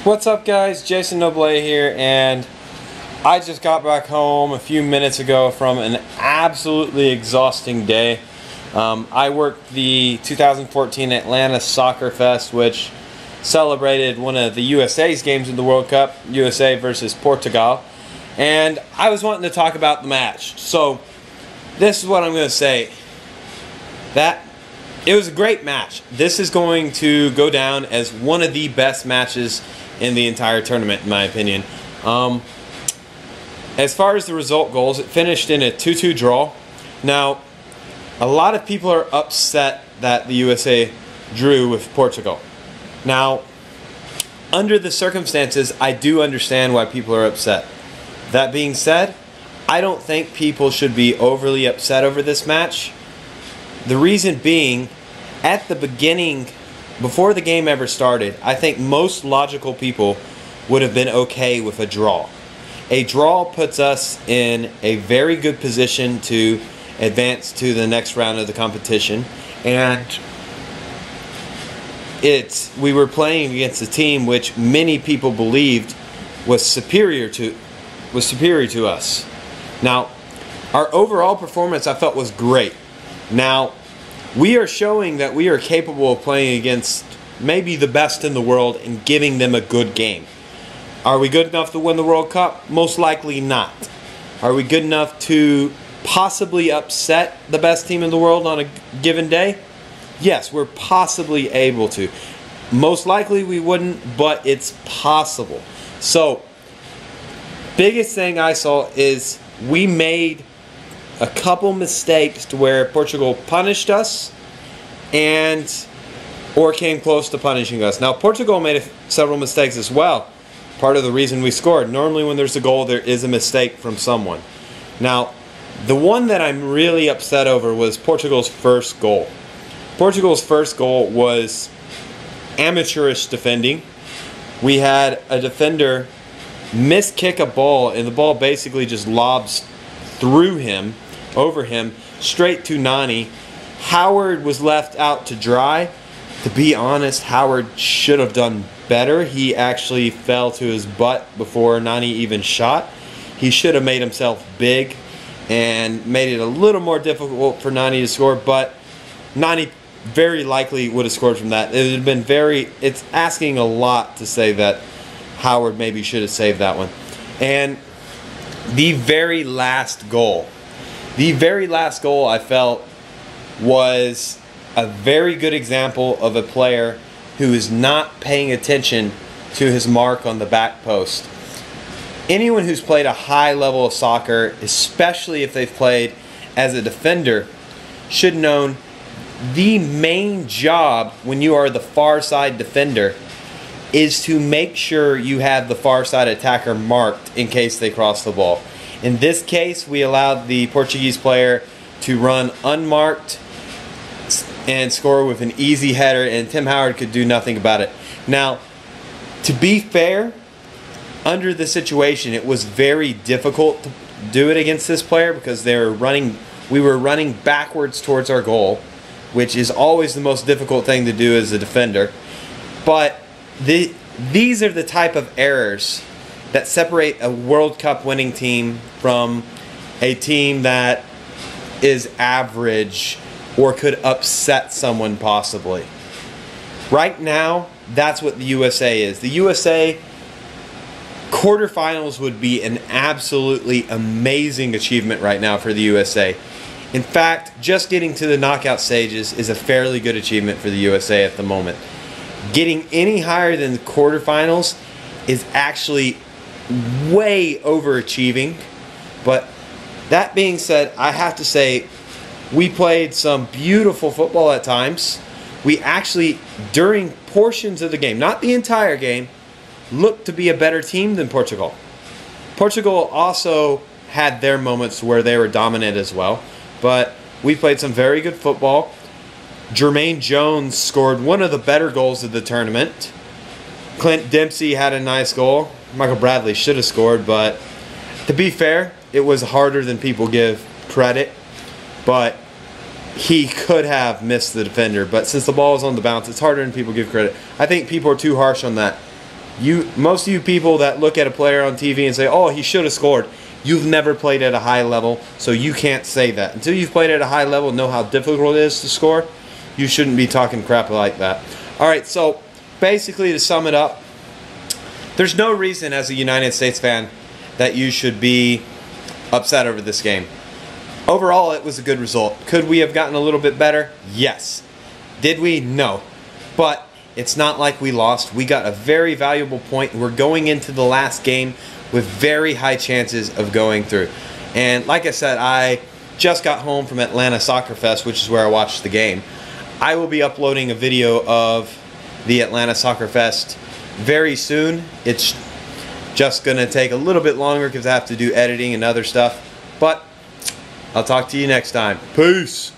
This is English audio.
What's up, guys? Jason Noble here, and I just got back home a few minutes ago from an absolutely exhausting day. I worked the 2014 Atlanta Soccer Fest, which celebrated one of the USA's games in the World Cup, USA versus Portugal, and I was wanting to talk about the match. So this is what I'm going to say. It was a great match. This is going to go down as one of the best matches in the entire tournament, in my opinion. As far as the result goes, it finished in a 2-2 draw. Now, a lot of people are upset that the USA drew with Portugal. Now, under the circumstances, I do understand why people are upset. That being said, I don't think people should be overly upset over this match. The reason being, at the beginning, before the game ever started, I think most logical people would have been okay with a draw. A draw puts us in a very good position to advance to the next round of the competition, and we were playing against a team which many people believed was superior to us. Now, our overall performance, I felt, was great. Now, we are showing that we are capable of playing against maybe the best in the world and giving them a good game. Are we good enough to win the World Cup? Most likely not. Are we good enough to possibly upset the best team in the world on a given day? Yes, we're possibly able to. Most likely we wouldn't, but it's possible. So, biggest thing I saw is we made a couple mistakes to where Portugal punished us or came close to punishing us. Now, Portugal made several mistakes as well. Part of the reason we scored. Normally when there's a goal, there is a mistake from someone. Now, the one that I'm really upset over was Portugal's first goal. Portugal's first goal was amateurish defending. We had a defender miskick a ball, and the ball basically just lobs through him, over him, straight to Nani. Howard was left out to dry. To be honest, Howard should have done better. He actually fell to his butt before Nani even shot. He should have made himself big and made it a little more difficult for Nani to score, but Nani very likely would have scored from that. It would have been it's asking a lot to say that Howard maybe should have saved that one. And the very last goal I felt was a very good example of a player who is not paying attention to his mark on the back post. Anyone who's played a high level of soccer, especially if they've played as a defender, should know the main job when you are the far side defender is to make sure you have the far side attacker marked in case they cross the ball. In this case, we allowed the Portuguese player to run unmarked and score with an easy header, and Tim Howard could do nothing about it. Now, to be fair, under the situation, it was very difficult to do it against this player because we were running backwards towards our goal, which is always the most difficult thing to do as a defender. But these are the type of errors that separate a World Cup winning team from a team that is average or could upset someone possibly. Right now, that's what the USA is. The USA quarterfinals would be an absolutely amazing achievement right now for the USA. In fact, just getting to the knockout stages is a fairly good achievement for the USA at the moment. Getting any higher than the quarterfinals is actually way overachieving. But that being said, I have to say, we played some beautiful football at times. We actually, during portions of the game, not the entire game, looked to be a better team than Portugal. Portugal also had their moments where they were dominant as well, but we played some very good football. Jermaine Jones scored one of the better goals of the tournament. Clint Dempsey had a nice goal. Michael Bradley should have scored, but to be fair, it was harder than people give credit. But he could have missed the defender, but since the ball was on the bounce, it's harder than people give credit. I think people are too harsh on that. Most of you people that look at a player on TV and say, oh, he should have scored, you've never played at a high level, so you can't say that. Until you've played at a high level and know how difficult it is to score, you shouldn't be talking crap like that. Alright, so basically to sum it up, there's no reason as a United States fan that you should be upset over this game. Overall, it was a good result. Could we have gotten a little bit better? Yes. Did we? No. But it's not like we lost. We got a very valuable point. We're going into the last game with very high chances of going through. And like I said, I just got home from Atlanta Soccer Fest, which is where I watched the game. I will be uploading a video of the Atlanta Soccer Fest very soon. It's just going to take a little bit longer because I have to do editing and other stuff. But I'll talk to you next time. Peace!